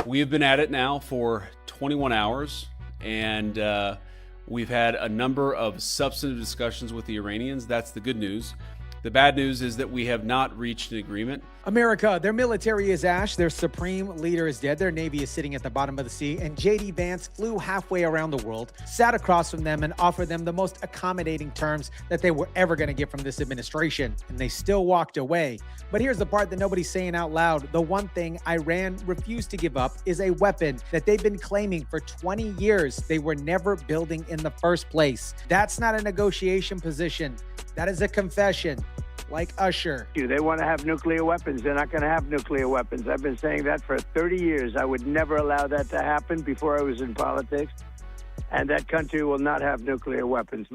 We have been at it now for 21 hours, and we've had a number of substantive discussions with the Iranians. That's the good news. The bad news is that we have not reached an agreement. America, their military is ash, their supreme leader is dead, their navy is sitting at the bottom of the sea, and J.D. Vance flew halfway around the world, sat across from them, and offered them the most accommodating terms that they were ever going to get from this administration, and they still walked away. But here's the part that nobody's saying out loud. The one thing Iran refused to give up is a weapon that they've been claiming for 20 years they were never building in the first place. That's not a negotiation position. That is a confession. Like Usher. They want to have nuclear weapons. They're not going to have nuclear weapons. I've been saying that for 30 years. I would never allow that to happen before I was in politics. And that country will not have nuclear weapons.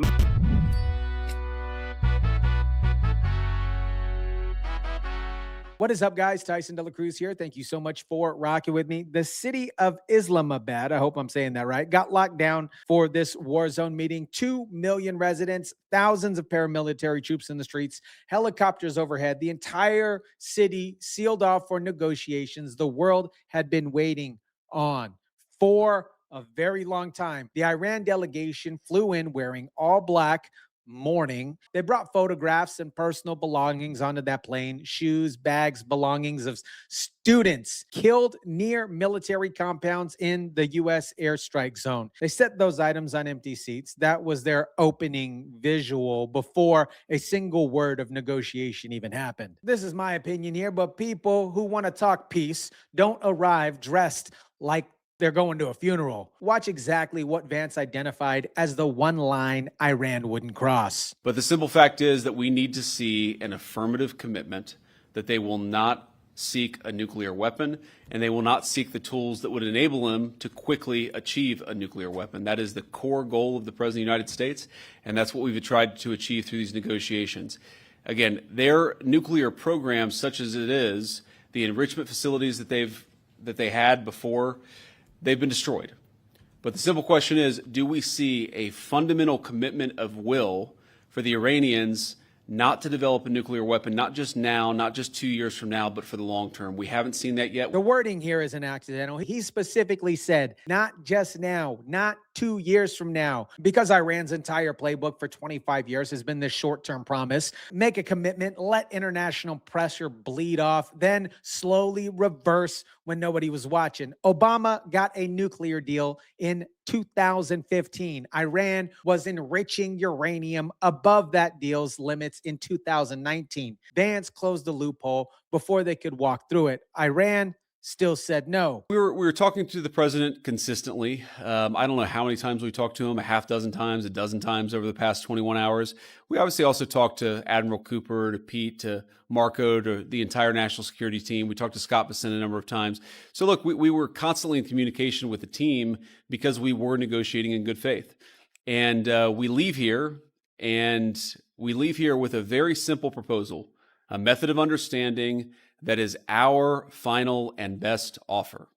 What is up, guys? Tyson DELACRUZ here. Thank you so much for rocking with me. The city of Islamabad, I hope I'm saying that right, got locked down for this war zone meeting. 2 million residents, thousands of paramilitary troops in the streets, helicopters overhead, the entire city sealed off for negotiations the world had been waiting on for a very long time. The Iran delegation flew in wearing all black, mourning. They brought photographs and personal belongings onto that plane, shoes, bags, belongings of students killed near military compounds in the U.S. airstrike zone. They set those items on empty seats. That was their opening visual before a single word of negotiation even happened. This is my opinion here, but people who want to talk peace don't arrive dressed like they're going to a funeral. Watch exactly what Vance identified as the one line Iran wouldn't cross. But the simple fact is that we need to see an affirmative commitment that they will not seek a nuclear weapon, and they will not seek the tools that would enable them to quickly achieve a nuclear weapon. That is the core goal of the President of the United States, and that's what we've tried to achieve through these negotiations. Again, their nuclear program, such as it is, the enrichment facilities that they had before, they've been destroyed. But the simple question is, do we see a fundamental commitment of will for the Iranians not to develop a nuclear weapon, not just now, not just 2 years from now, but for the long term? We haven't seen that yet. The wording here isn't accidental. He specifically said, not just now, not 2 years from now, because Iran's entire playbook for 25 years has been this short-term promise. Make a commitment, let international pressure bleed off, then slowly reverse when nobody was watching. Obama got a nuclear deal in 2015. Iran was enriching uranium above that deal's limits in 2019. Vance closed the loophole before they could walk through it. Iran still said no. We were talking to the president consistently. I don't know how many times we talked to him, a half dozen times, a dozen times over the past 21 hours. We obviously also talked to Admiral Cooper, to Pete, to Marco, to the entire national security team. We talked to Scott Bessent a number of times. So look, we were constantly in communication with the team because we were negotiating in good faith. And we leave here with a very simple proposal, a method of understanding that is our final and best offer.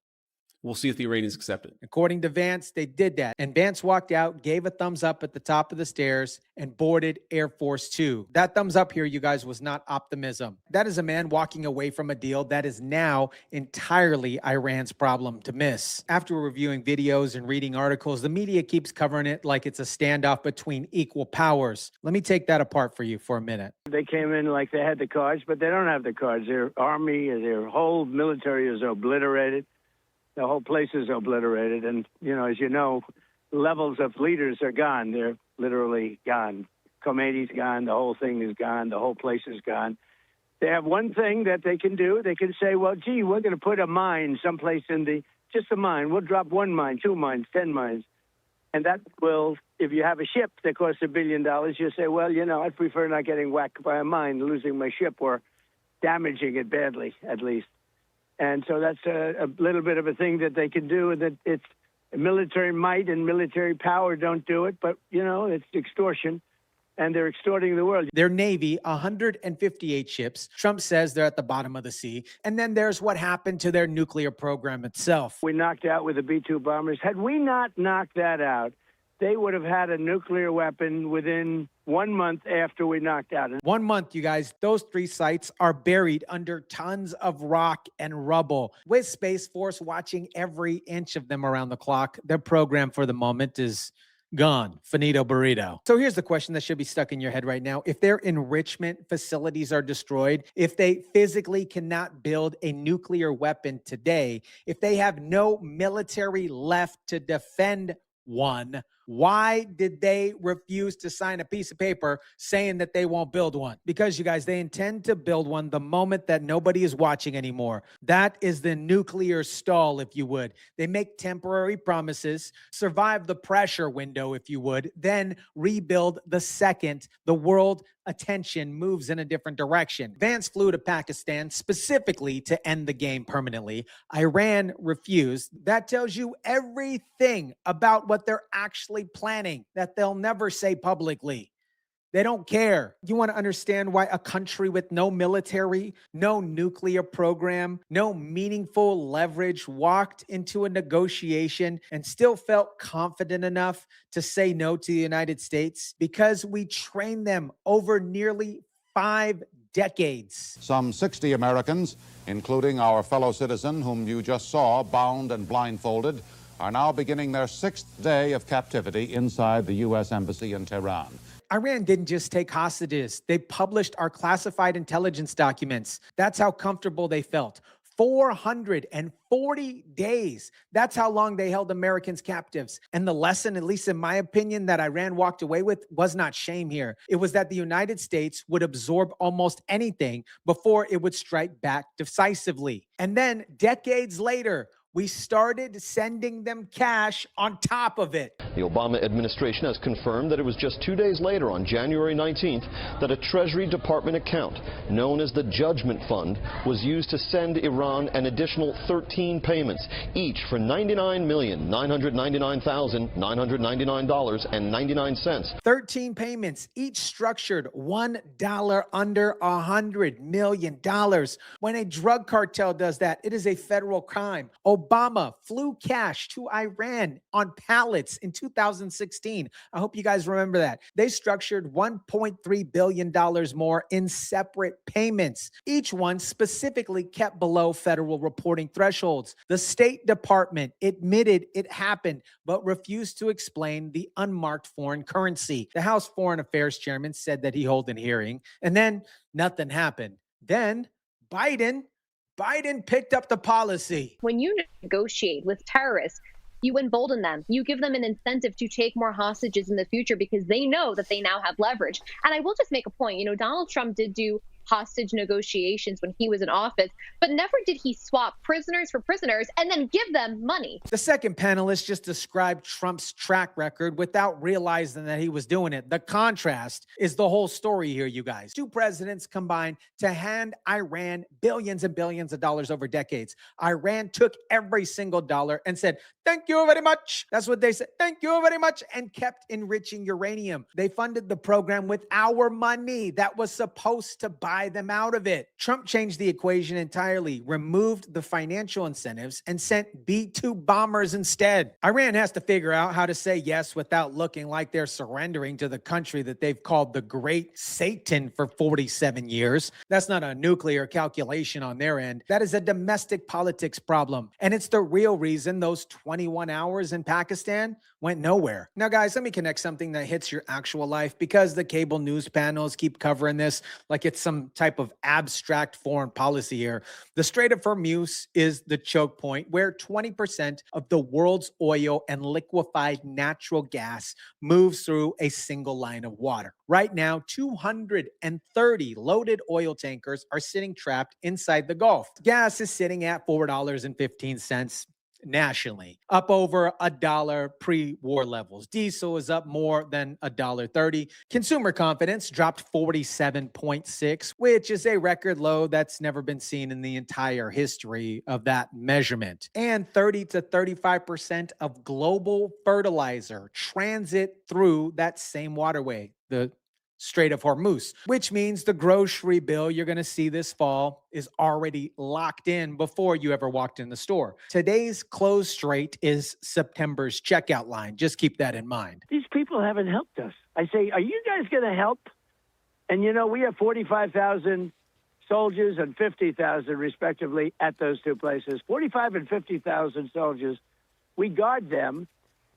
We'll see if the Iranians accept it. According to Vance, they did that. And Vance walked out, gave a thumbs up at the top of the stairs, and boarded Air Force Two. That thumbs up here, you guys, was not optimism. That is a man walking away from a deal that is now entirely Iran's problem to miss. After reviewing videos and reading articles, the media keeps covering it like it's a standoff between equal powers. Let me take that apart for you for a minute. They came in like they had the cards, but they don't have the cards. Their army, their whole military is obliterated. The whole place is obliterated. And, as you know, levels of leaders are gone. They're literally gone. Khomeini's gone. The whole thing is gone. The whole place is gone. They have one thing that they can do. They can say, well, gee, we're going to put a mine someplace just a mine. We'll drop 1 mine, 2 mines, 10 mines. And that will, if you have a ship that costs $1 billion, you say, well, I'd prefer not getting whacked by a mine, losing my ship, or damaging it badly, at least. And so that's a little bit of a thing that they can do, and that it's military might and military power don't do it, but, it's extortion, and they're extorting the world. Their Navy, 158 ships. Trump says they're at the bottom of the sea. And then there's what happened to their nuclear program itself. We knocked out with the B-2 bombers. Had we not knocked that out, they would have had a nuclear weapon within 1 month after we knocked out. 1 month, you guys. Those 3 sites are buried under tons of rock and rubble, with Space Force watching every inch of them around the clock. Their program for the moment is gone. Finito burrito. So here's the question that should be stuck in your head right now. If their enrichment facilities are destroyed, if they physically cannot build a nuclear weapon today, if they have no military left to defend one, why did they refuse to sign a piece of paper saying that they won't build one? Because, you guys, they intend to build one the moment that nobody is watching anymore. That is the nuclear stall, if you would. They make temporary promises, survive the pressure window, if you would, then rebuild the second the world attention moves in a different direction. Vance flew to Pakistan specifically to end the game permanently. Iran refused. That tells you everything about what they're actually planning that they'll never say publicly. They don't care. You want to understand why a country with no military, no nuclear program, no meaningful leverage walked into a negotiation and still felt confident enough to say no to the United States? Because we trained them over nearly 5 decades. Some 60 Americans, including our fellow citizen whom you just saw bound and blindfolded, are now beginning their 6th day of captivity inside the U.S. Embassy in Tehran. Iran didn't just take hostages. They published our classified intelligence documents. That's how comfortable they felt. 440 days. That's how long they held Americans captives. And the lesson, at least in my opinion, that Iran walked away with was not shame here. It was that the United States would absorb almost anything before it would strike back decisively. And then decades later, we started sending them cash on top of it. The Obama administration has confirmed that it was just 2 days later, on January 19th, that a Treasury Department account known as the Judgment Fund was used to send Iran an additional 13 payments, each for $99,999,999.99. 13 payments, each structured $1 under $100 million. When a drug cartel does that, it is a federal crime. Obama flew cash to Iran on pallets in 2016. I hope you guys remember that. They structured $1.3 billion more in separate payments, each one specifically kept below federal reporting thresholds. The State Department admitted it happened, but refused to explain the unmarked foreign currency. The House Foreign Affairs chairman said that he held a hearing, and then nothing happened. Then Biden picked up the policy. When you negotiate with terrorists, you embolden them. You give them an incentive to take more hostages in the future because they know that they now have leverage. And I will just make a point. You know, Donald Trump did do hostage negotiations when he was in office, but never did he swap prisoners for prisoners and then give them money. The second panelist just described Trump's track record without realizing that he was doing it. The contrast is the whole story here, you guys. 2 presidents combined to hand Iran billions and billions of dollars over decades. Iran took every single dollar and said, "Thank you very much." That's what they said. "Thank you very much," and kept enriching uranium. They funded the program with our money that was supposed to buy them out of it. Trump changed the equation entirely, removed the financial incentives, and sent B-2 bombers instead. Iran has to figure out how to say yes without looking like they're surrendering to the country that they've called the Great Satan for 47 years. That's not a nuclear calculation on their end. That is a domestic politics problem. And it's the real reason those 21 hours in Pakistan went nowhere. Now, guys, let me connect something that hits your actual life, because the cable news panels keep covering this like it's some type of abstract foreign policy here. The Strait of Hormuz is the choke point where 20% of the world's oil and liquefied natural gas moves through a single line of water. Right now, 230 loaded oil tankers are sitting trapped inside the Gulf. Gas is sitting at $4.15 nationally, up over $1 pre-war levels. Diesel is up more than $1.30. Consumer confidence dropped 47.6, which is a record low that's never been seen in the entire history of that measurement. And 30 to 35% of global fertilizer transit through that same waterway, the Strait of Hormuz, which means the grocery bill you're going to see this fall is already locked in before you ever walked in the store. Today's close rate is September's checkout line. Just keep that in mind. These people haven't helped us. I say, are you guys going to help? And, you know, we have 45,000 soldiers and 50,000, respectively, at those two places. 45 and 50,000 soldiers. We guard them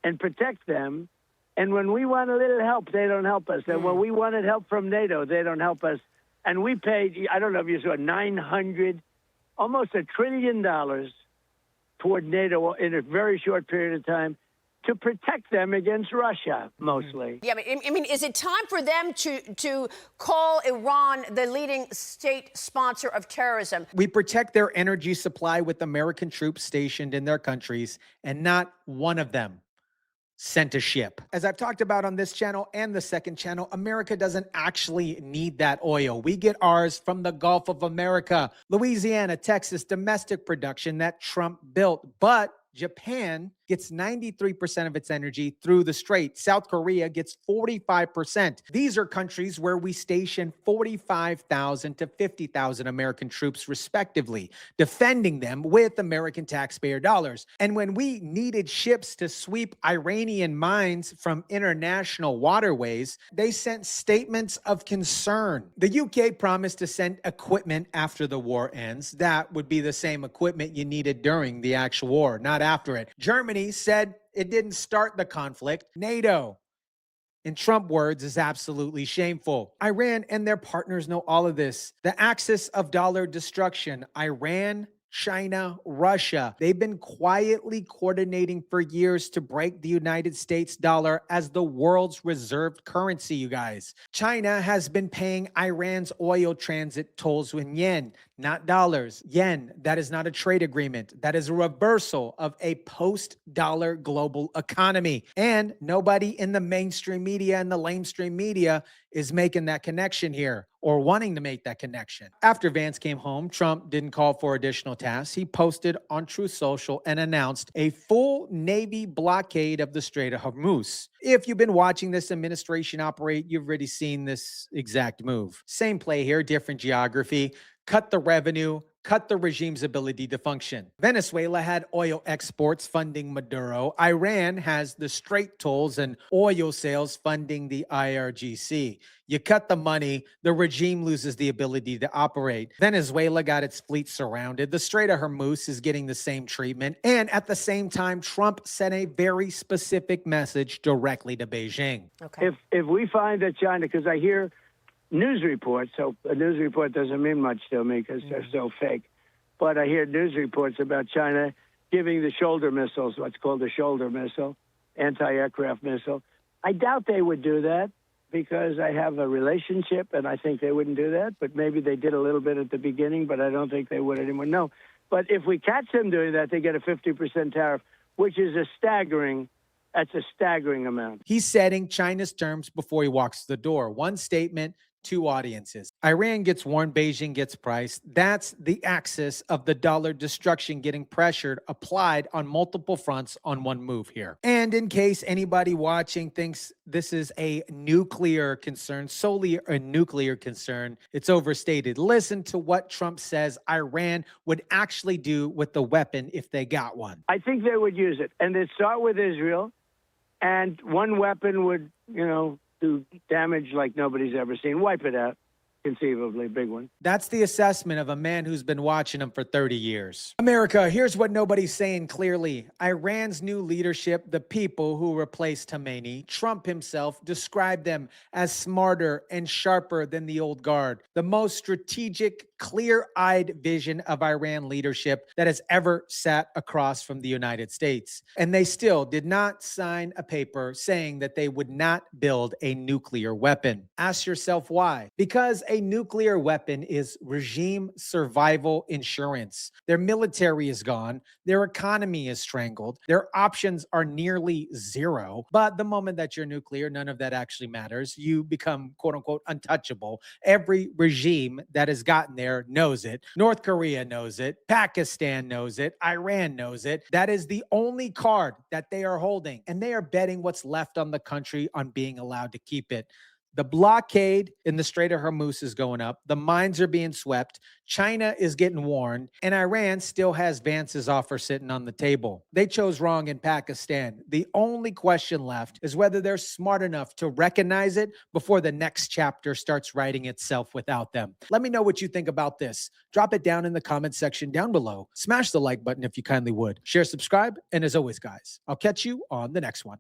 and protect them. And when we want a little help, they don't help us. And when we wanted help from NATO, they don't help us. And we paid, I don't know if you saw, almost $1 trillion toward NATO in a very short period of time to protect them against Russia, mostly. Yeah, I mean, is it time for them to call Iran the leading state sponsor of terrorism? We protect their energy supply with American troops stationed in their countries, and not one of them sent a ship. As I've talked about on this channel and the second channel, America doesn't actually need that oil. We get ours from the Gulf of America, Louisiana, Texas, domestic production that Trump built. But Japan gets 93% of its energy through the strait. South Korea gets 45%. These are countries where we station 45,000 to 50,000 American troops respectively, defending them with American taxpayer dollars. And when we needed ships to sweep Iranian mines from international waterways, they sent statements of concern. The UK promised to send equipment after the war ends. That would be the same equipment you needed during the actual war, not after it. Germany said it didn't start the conflict. NATO, in Trump words, is absolutely shameful. Iran and their partners know all of this. The axis of dollar destruction, Iran, China, Russia. They've been quietly coordinating for years to break the United States dollar as the world's reserve currency, you guys. China has been paying Iran's oil transit tolls in yen, not dollars. Yen, that is not a trade agreement. That is a reversal of a post-dollar global economy. And nobody in the mainstream media and the lamestream media is making that connection here or wanting to make that connection. After Vance came home, Trump didn't call for additional tasks. He posted on Truth Social and announced a full Navy blockade of the Strait of Hormuz. If you've been watching this administration operate, you've already seen this exact move. Same play here, different geography. Cut the revenue, cut the regime's ability to function. Venezuela had oil exports funding Maduro. Iran has the strait tolls and oil sales funding the IRGC. You cut the money, the regime loses the ability to operate. Venezuela got its fleet surrounded. The Strait of Hormuz is getting the same treatment. And at the same time, Trump sent a very specific message directly to Beijing. Okay. If we find that China, because I hear news reports, so a news report doesn't mean much to me because they're so fake. But I hear news reports about China giving the shoulder missiles, what's called a shoulder missile, anti-aircraft missile. I doubt they would do that because I have a relationship and I think they wouldn't do that. But maybe they did a little bit at the beginning, but I don't think they would anymore. No. But if we catch them doing that, they get a 50% tariff, which is that's a staggering amount. He's setting China's terms before he walks the door. One statement, two audiences. Iran gets warned, Beijing gets priced. That's the axis of the dollar destruction getting pressured, applied on multiple fronts on one move here. And in case anybody watching thinks this is a nuclear concern, solely a nuclear concern, it's overstated. Listen to what Trump says Iran would actually do with the weapon if they got one. I think they would use it. And they'd start with Israel, and one weapon would, do damage like nobody's ever seen. Wipe it out, conceivably, big one. That's the assessment of a man who's been watching him for 30 years. America, here's what nobody's saying clearly. Iran's new leadership, the people who replaced Khomeini, Trump himself described them as smarter and sharper than the old guard. The most strategic, clear-eyed vision of Iran leadership that has ever sat across from the United States. And they still did not sign a paper saying that they would not build a nuclear weapon. Ask yourself why. Because a nuclear weapon is regime survival insurance. Their military is gone. Their economy is strangled. Their options are nearly zero. But the moment that you're nuclear, none of that actually matters. You become, quote unquote, untouchable. Every regime that has gotten there knows it. North Korea knows it. Pakistan knows it. Iran knows it. That is the only card that they are holding. And they are betting what's left on the country on being allowed to keep it. The blockade in the Strait of Hormuz is going up. The mines are being swept. China is getting warned. And Iran still has Vance's offer sitting on the table. They chose wrong in Pakistan. The only question left is whether they're smart enough to recognize it before the next chapter starts writing itself without them. Let me know what you think about this. Drop it down in the comment section down below. Smash the like button if you kindly would. Share, subscribe, and as always, guys, I'll catch you on the next one.